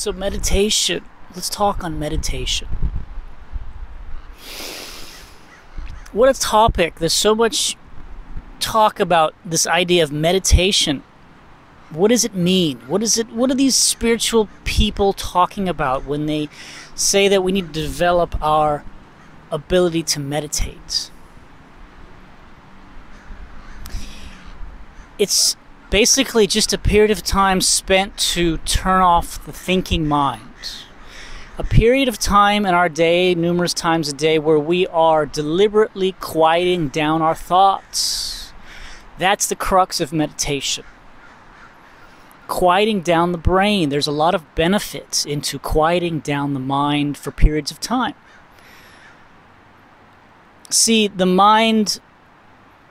So meditation, let's talk on meditation. What a topic. There's so much talk about this idea of meditation. What does it mean? What are these spiritual people talking about when they say that we need to develop our ability to meditate? It's basically just a period of time spent to turn off the thinking mind. A period of time in our day, numerous times a day, where we are deliberately quieting down our thoughts. That's the crux of meditation. Quieting down the brain. There's a lot of benefits into quieting down the mind for periods of time. See, the mind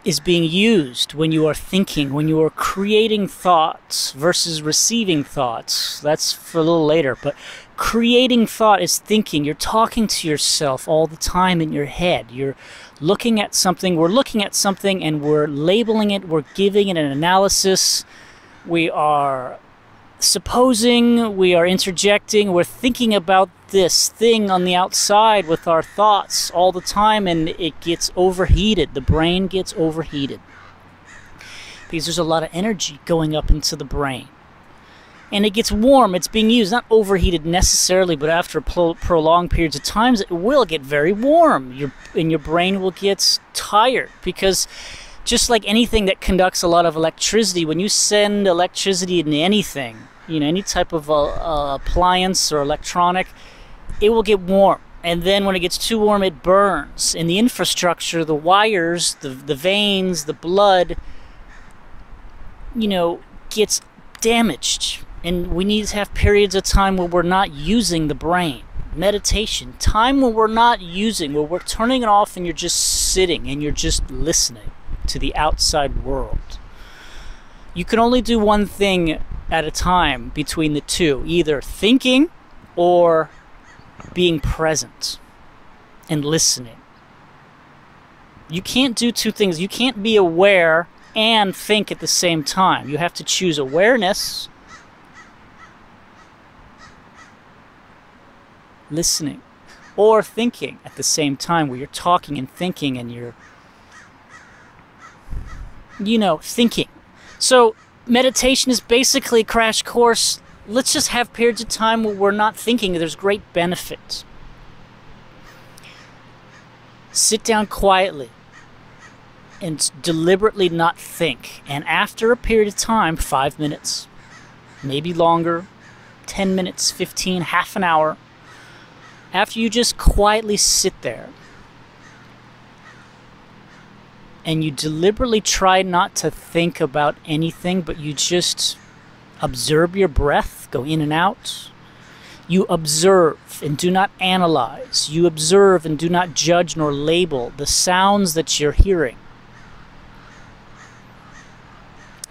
is being used when you are thinking, when you are creating thoughts versus receiving thoughts. That's for a little later, but creating thought is thinking. You're talking to yourself all the time in your head. You're looking at something, we're looking at something and we're labeling it, we're giving it an analysis, we are supposing, we are interjecting, we're thinking about this thing on the outside with our thoughts all the time, and it gets overheated. The brain gets overheated because there's a lot of energy going up into the brain. And it gets warm. It's being used, not overheated necessarily, but after prolonged periods of time, it will get very warm. Your brain will get tired, because just like anything that conducts a lot of electricity, when you send electricity into anything, any type of appliance or electronic, it will get warm. And then when it gets too warm, it burns. And the infrastructure, the wires, the veins, the blood, gets damaged. And we need to have periods of time where we're not using the brain. Meditation, time when we're not using, where we're turning it off and you're just sitting and you're just listening to the outside world. You can only do one thing at a time between the two, either thinking or being present and listening. You can't do two things. You can't be aware and think at the same time. You have to choose awareness, listening, or thinking at the same time, where you're talking and thinking and you're thinking. So meditation is basically a crash course. Let's just have periods of time where we're not thinking. There's great benefit. Sit down quietly and deliberately not think. And after a period of time, 5 minutes, maybe longer, 10 minutes, 15, half an hour, after you just quietly sit there and you deliberately try not to think about anything, but you just observe your breath go in and out. You observe and do not analyze. You observe and do not judge nor label the sounds that you're hearing.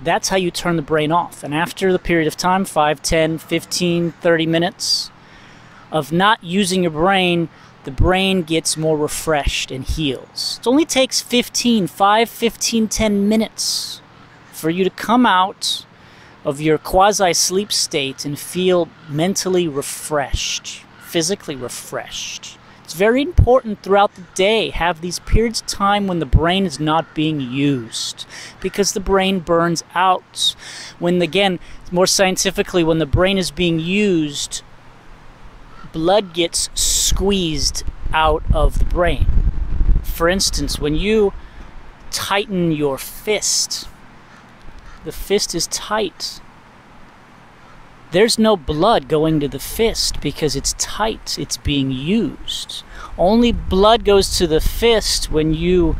That's how you turn the brain off. And after the period of time, 5, 10, 15, 30 minutes of not using your brain, the brain gets more refreshed and heals. It only takes 10 minutes for you to come out of your quasi-sleep state and feel mentally refreshed, physically refreshed. It's very important throughout the day, have these periods of time when the brain is not being used, because the brain burns out. Again, more scientifically, when the brain is being used, blood gets squeezed out of the brain. For instance, when you tighten your fist, the fist is tight. There's no blood going to the fist because it's tight, it's being used. Only blood goes to the fist when you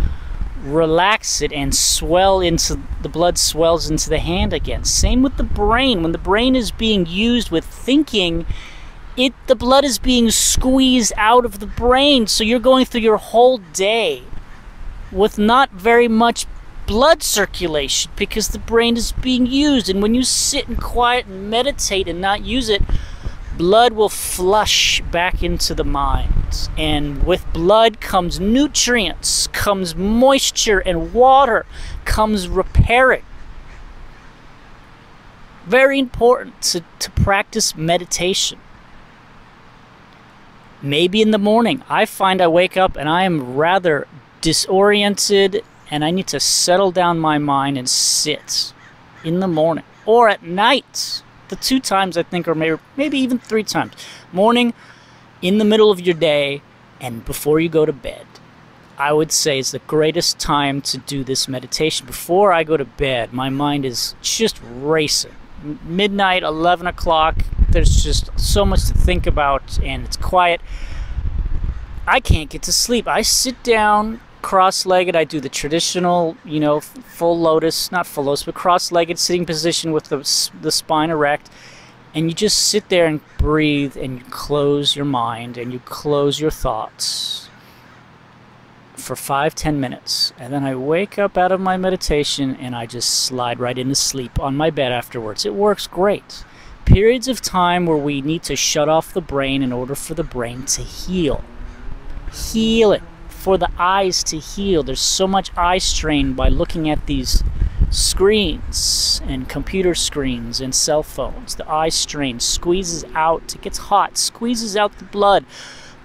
relax it and the blood swells into the hand again. Same with the brain. When the brain is being used with thinking, the blood is being squeezed out of the brain. So you're going through your whole day with not very much blood circulation because the brain is being used. And when you sit and quiet and meditate and not use it, blood will flush back into the mind. And with blood comes nutrients, comes moisture and water, comes repairing. Very important to practice meditation. Maybe in the morning. I find I wake up and I am rather disoriented and I need to settle down my mind and sit in the morning. Or at night. The 2 times I think, or maybe even 3 times. Morning, in the middle of your day, and before you go to bed. I would say is the greatest time to do this meditation. Before I go to bed, my mind is just racing. Midnight, 11 o'clock, there's just so much to think about, and it's quiet. I can't get to sleep. I sit down cross-legged. I do the traditional, full lotus, not full lotus, but cross-legged sitting position with the spine erect. And you just sit there and breathe, and you close your mind, and you close your thoughts for 5-10 minutes. And then I wake up out of my meditation, and I just slide right into sleep on my bed afterwards. It works great. Periods of time where we need to shut off the brain in order for the brain to heal. Heal it. For the eyes to heal. There's so much eye strain by looking at these screens and computer screens and cell phones. The eye strain squeezes out. It gets hot. Squeezes out the blood.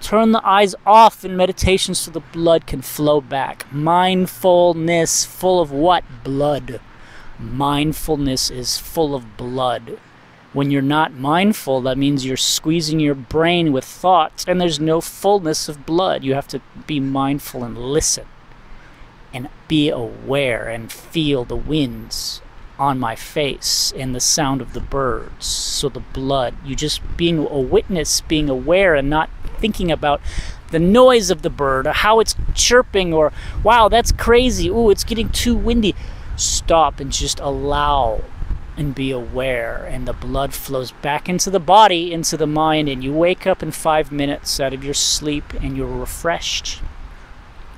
Turn the eyes off in meditation so the blood can flow back. Mindfulness, full of what? Blood. Mindfulness is full of blood. When you're not mindful, that means you're squeezing your brain with thoughts, and there's no fullness of blood. You have to be mindful and listen, and be aware, and feel the winds on my face, and the sound of the birds. So the blood, you just being a witness, being aware, and not thinking about the noise of the bird, or how it's chirping, or, wow, that's crazy, ooh, it's getting too windy. Stop and just allow and be aware, and the blood flows back into the body, into the mind, and you wake up in 5 minutes out of your sleep and you're refreshed.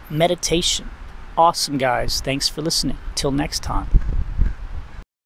Meditation. Awesome, guys. Thanks for listening. Till next time.